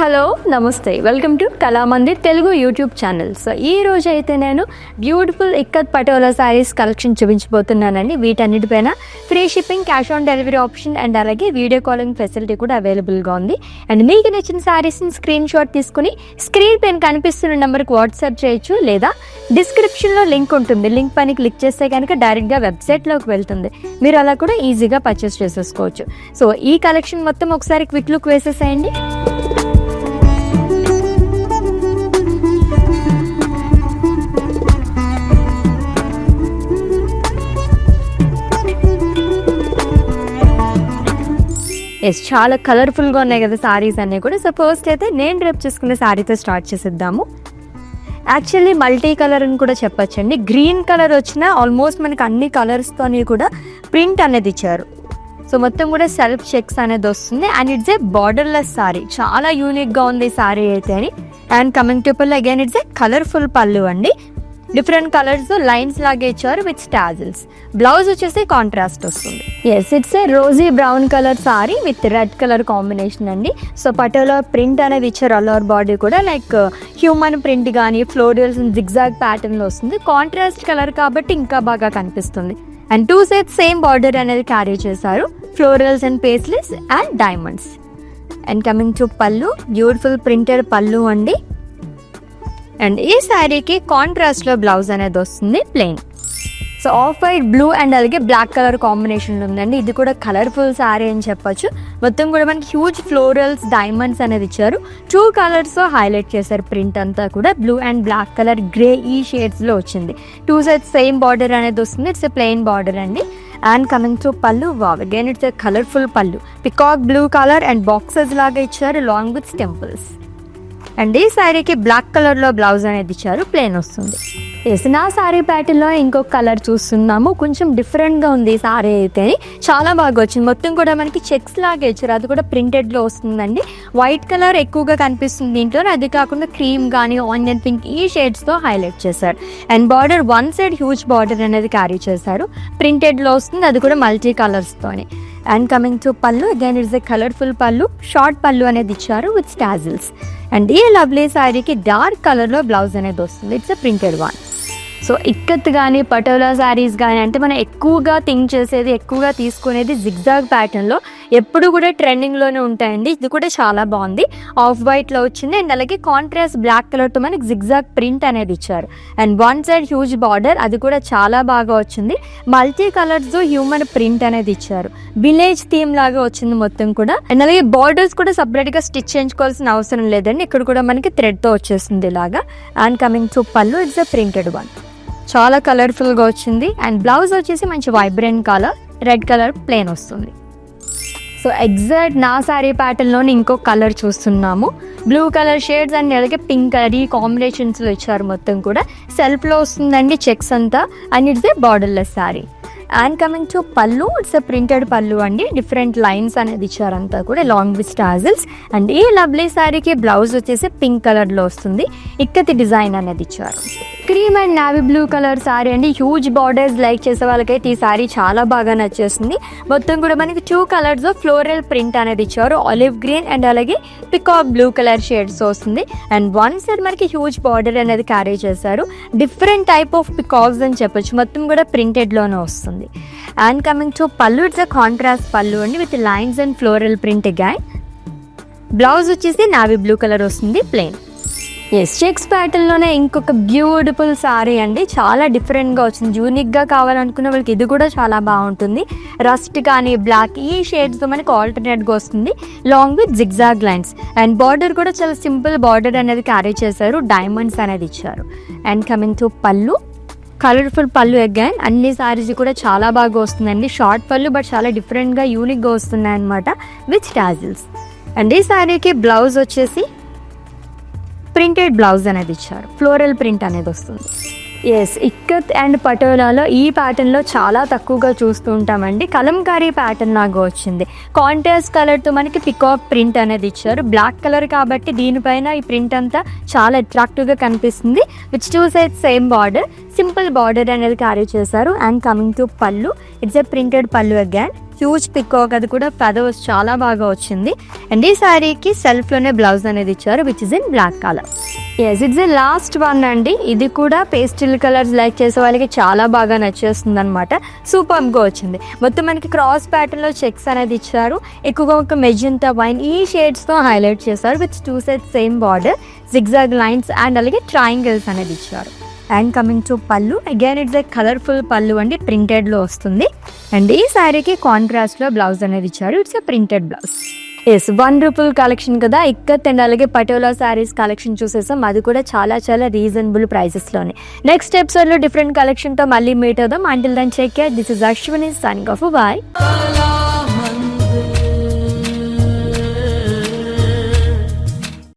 Hello నమస్తే, welcome to Kalamandir Telugu YouTube channel. So ఈ రోజు అయితే నేను బ్యూటిఫుల్ ఇక్కత్ పటోలా శారీస్ కలెక్షన్ చూపించబోతున్నానండి. వీటన్నిటిపైన free shipping, cash on delivery option and అలాగే వీడియో కాలింగ్ ఫెసిలిటీ కూడా అవైలబుల్గా ఉంది. అండ్ మీకు నచ్చిన శారీస్ని స్క్రీన్ షాట్ తీసుకుని స్క్రీన్ పైన కనిపిస్తున్న నెంబర్కి వాట్సాప్ చేయొచ్చు, లేదా డిస్క్రిప్షన్లో లింక్ ఉంటుంది. లింక్ పైన క్లిక్ చేస్తే కనుక డైరెక్ట్గా వెబ్సైట్లోకి వెళ్తుంది. మీరు అలా కూడా ఈజీగా పర్చేస్ చేసేసుకోవచ్చు. సో ఈ కలెక్షన్ మొత్తం ఒకసారి క్విక్ లుక్ వేసేసేయండి. చాలా కలర్ఫుల్గా ఉన్నాయి కదా శారీస్ అన్నీ కూడా. సో ఫస్ట్ అయితే నేను రేపు చూసుకునే శారీతో స్టార్ట్ చేసేద్దాము. యాక్చువల్లీ మల్టీ కలర్ అని కూడా చెప్పచ్చండి. గ్రీన్ కలర్ వచ్చిన ఆల్మోస్ట్ మనకి అన్ని కలర్స్తోని కూడా ప్రింట్ అనేది ఇచ్చారు. సో మొత్తం కూడా సెల్ఫ్ చెక్స్ అనేది వస్తుంది. And it's a borderless sari. చాలా యూనిక్గా ఉంది ఈ శారీ అయితే అని. అండ్ కమింగ్ టు పళ్ళు, అగైన్ ఇట్స్ ఏ కలర్ఫుల్ పళ్ళు అండి. డిఫరెంట్ కలర్స్ లైన్స్ లాగే ఇచ్చారు విత్ స్టాజిల్స్. బ్లౌజ్ వచ్చేసి కాంట్రాస్ట్ వస్తుంది. It's a Rosie brown colour sorry with red colour combination అండి. సో పటోలా ప్రింట్ అనేది ఇచ్చారు. ఆల్ ఓవర్ బాడీ కూడా లైక్ హ్యూమన్ ప్రింట్ కానీ ఫ్లోరల్స్ జిగ్జాగ్ ప్యాటర్న్లో వస్తుంది. కాంట్రాస్ట్ కలర్ కాబట్టి ఇంకా బాగా కనిపిస్తుంది. And two sides same border అనేది క్యారీ చేశారు. Florals and paisleys and diamonds. And coming to pallu, beautiful printed pallu అండి. అండ్ ఈ శారీకి కాంట్రాస్ట్లో బ్లౌజ్ అనేది వస్తుంది plain. So off white, blue and అలాగే బ్లాక్ కలర్ కాంబినేషన్ ఉందండి. ఇది కూడా కలర్ఫుల్ శారీ అని చెప్పొచ్చు. మొత్తం కూడా మనకి హ్యూజ్ ఫ్లోరల్స్, డైమండ్స్ అనేది ఇచ్చారు. 2 కలర్స్తో హైలైట్ చేశారు. ప్రింట్ అంతా కూడా blue and black colour, grey ఈ షేడ్స్లో వచ్చింది. 2 సైడ్స్ సేమ్ బార్డర్ అనేది వస్తుంది. ఇట్స్ ఎ ప్లెయిన్ బార్డర్ అండి. And coming to pallu, wow, again it's a colourful pallu. Peacock blue colour and boxes లాగా ఇచ్చారు లాంగ్ విత్ టెంపుల్స్. అండ్ ఈ శారీకి బ్లాక్ కలర్లో బ్లౌజ్ అనేది ఇచ్చారు, ప్లెయిన్ వస్తుంది. నా శారీ ప్యాటర్న్లో ఇంకొక కలర్ చూస్తున్నాము. కొంచెం డిఫరెంట్గా ఉంది ఈ శారీ అయితే. చాలా బాగా వచ్చింది. మొత్తం కూడా మనకి చెక్స్ లాగా ఇచ్చారు. అది కూడా ప్రింటెడ్లో వస్తుందండి. వైట్ కలర్ ఎక్కువగా కనిపిస్తుంది దీంట్లో. అది కాకుండా క్రీమ్ కానీ ఆనియన్ పింక్ ఈ షేడ్స్తో హైలైట్ చేశారు. And border one side huge border అనేది క్యారీ చేశారు. ప్రింటెడ్లో వస్తుంది. అది కూడా మల్టీ కలర్స్తోని. అండ్ కమింగ్ టు పళ్ళు, అగైన్ ఇట్స్ ఎ కలర్ఫుల్ పళ్ళు. షార్ట్ పళ్ళు అనేది ఇచ్చారు విత్ స్టాజిల్స్. అండ్ ఈ లవ్లీ శారీకి డార్క్ కలర్లో బ్లౌజ్ అనేది వస్తుంది. It's a printed one. So ikat కానీ పటోలా శారీస్ కానీ అంటే మనం ఎక్కువగా థింక్ చేసేది, ఎక్కువగా తీసుకునేది జిగ్జాగ్ ప్యాటర్న్లో ఎప్పుడు కూడా ట్రెండింగ్లోనే ఉంటాయండి. ఇది కూడా చాలా బాగుంది. ఆఫ్ వైట్లో వచ్చింది. అండ్ అలాగే కాంట్రాస్ట్ బ్లాక్ కలర్తో మనకి జిగ్జాగ్ ప్రింట్ అనేది ఇచ్చారు. And one side huge border, అది కూడా చాలా బాగా వచ్చింది. మల్టీ కలర్స్ హ్యూమన్ ప్రింట్ అనేది ఇచ్చారు. విలేజ్ థీమ్ లాగా వచ్చింది మొత్తం కూడా. అండ్ అలాగే బార్డర్స్ కూడా సపరేట్గా స్టిచ్ చేయించుకోవాల్సిన అవసరం లేదండి. ఇక్కడ కూడా మనకి థ్రెడ్తో వచ్చేస్తుంది ఇలాగా. అండ్ కమింగ్ టు పళ్ళు, ఇట్స్ ఎ ప్రింటెడ్ వన్. చాలా కలర్ఫుల్గా వచ్చింది. అండ్ బ్లౌజ్ వచ్చేసి మంచి vibrant colour, red colour plain వస్తుంది. సో ఎగ్జాక్ట్ నా శారీ ప్యాటర్న్లోనే ఇంకో కలర్ చూస్తున్నాము. బ్లూ కలర్ షేడ్స్ అండ్ అలాగే పింక్ కలర్ ఈ కాంబినేషన్స్లో ఇచ్చారు. మొత్తం కూడా సెల్ఫ్లో వస్తుందండి చెక్స్ అంతా. And it's a borderless sari. And coming to పళ్ళు, ఇట్స్ ఎ ప్రింటెడ్ పళ్ళు అండి. డిఫరెంట్ లైన్స్ అనేది ఇచ్చారంతా కూడా లాంగ్ విత్ టాజిల్స్. అండ్ ఈ లవ్లీ శారీకి బ్లౌజ్ వచ్చేసి పింక్ కలర్లో వస్తుంది. ఇక్కతి డిజైన్ అనేది ఇచ్చారు. Cream and navy blue colour sari అండి. హ్యూజ్ బార్డర్స్ లైక్ చేసే వాళ్ళకైతే ఈ శారీ చాలా బాగా నచ్చేస్తుంది. మొత్తం కూడా మనకి 2 కలర్స్ ఫ్లోరల్ ప్రింట్ అనేది ఇచ్చారు. ఆలివ్ గ్రీన్ అండ్ అలాగే పికాక్ బ్లూ కలర్ షేడ్స్ వస్తుంది. అండ్ వన్ సైడ్ మనకి హ్యూజ్ బార్డర్ అనేది క్యారీ చేశారు. డిఫరెంట్ టైప్ ఆఫ్ పికాక్స్ అని చెప్పొచ్చు. మొత్తం కూడా ప్రింటెడ్లోనే వస్తుంది. అండ్ కమింగ్ టు పళ్ళు, ఇట్స్ అ కాంట్రాస్ట్ పళ్ళు అండి with lines and floral print again. Blouse వచ్చేసి నావీ బ్లూ కలర్ వస్తుంది, ప్లెయిన్. చెక్స్ ప్యాటర్న్లోనే ఇంకొక బ్యూటిఫుల్ శారీ అండి. చాలా డిఫరెంట్గా వచ్చింది. యూనిక్గా కావాలనుకున్న వాళ్ళకి ఇది కూడా చాలా బాగుంటుంది. రస్ట్ కానీ బ్లాక్ ఈ షేడ్స్తో మనకి ఆల్టర్నేట్గా వస్తుంది long with zigzag lines. And border కూడా చాలా సింపుల్ బార్డర్ అనేది క్యారీ చేశారు. డైమండ్స్ అనేది ఇచ్చారు. అండ్ కమింగ్ టు పళ్ళు, కలర్ఫుల్ పళ్ళు అగైన్. అన్ని శారీస్ కూడా చాలా బాగా వస్తుందండి. షార్ట్ పళ్ళు బట్ చాలా డిఫరెంట్గా యూనిక్గా వస్తున్నాయి అనమాట విత్ టాజిల్స్. అండ్ ఈ శారీకి బ్లౌజ్ వచ్చేసి ప్రింటెడ్ బ్లౌజ్ అనేది ఇచ్చారు. ఫ్లోరల్ ప్రింట్ అనేది వస్తుంది. ఇక్కత్ అండ్ పటోలాలో ఈ ప్యాటర్న్లో చాలా తక్కువగా చూస్తూ ఉంటామండి. కలంకారీ ప్యాటర్న్ లాగా వచ్చింది. కాంట్రాస్ట్ కలర్తో మనకి పికాక్ ప్రింట్ అనేది ఇచ్చారు. బ్లాక్ కలర్ కాబట్టి దీనిపైన ఈ ప్రింట్ అంతా చాలా అట్రాక్టివ్గా కనిపిస్తుంది. Which 2 sides same border, simple border అనేది క్యారీ చేశారు. అండ్ కమింగ్ టు పళ్ళు, ఇట్స్ ఎ ప్రింటెడ్ పళ్ళు అగైన్. హ్యూజ్ పికాక్, అది కూడా ఫెదర్స్ చాలా బాగా వచ్చింది. అండ్ ఈ శారీకి సెల్ఫ్లోనే బ్లౌజ్ అనేది ఇచ్చారు which is in black colour. Yes, it's last one అండి. ఇది కూడా పేస్టిల్ కలర్స్ లైక్ చేసే వాళ్ళకి చాలా బాగా నచ్చేస్తుంది అనమాట. సూపర్గా వచ్చింది. మొత్తం మనకి క్రాస్ ప్యాటర్న్లో చెక్స్ అనేది ఇచ్చారు. ఎక్కువగా ఒక మెజెంటా వైన్ ఈ షేడ్స్తో హైలైట్ చేశారు with 2 sets same border, zigzag lines and అలాగే ట్రయాంగిల్స్ అనేది ఇచ్చారు. అండ్ కమింగ్ టు పళ్ళు, అగైన్ ఇట్స్ ఏ కలర్ఫుల్ పళ్ళు అండి, ప్రింటెడ్లో వస్తుంది. అండ్ ఈ శారీకి కాంట్రాస్ట్లో బ్లౌజ్ అనేది ఇచ్చారు. It's a printed blouse. Yes, 1 rupees collection కదా, ఇక్కత్ అండ్ అలాగే పటోలా శారీస్ కలెక్షన్ చూసేసాం. అది కూడా చాలా చాలా రీజనబుల్ ప్రైజెస్లోనే. నెక్స్ట్ ఎపిసోడ్లో డిఫరెంట్ కలెక్షన్తో మళ్ళీ మీట్ అవుదాం. Until then take care. This is Ashwini signing off. Bye.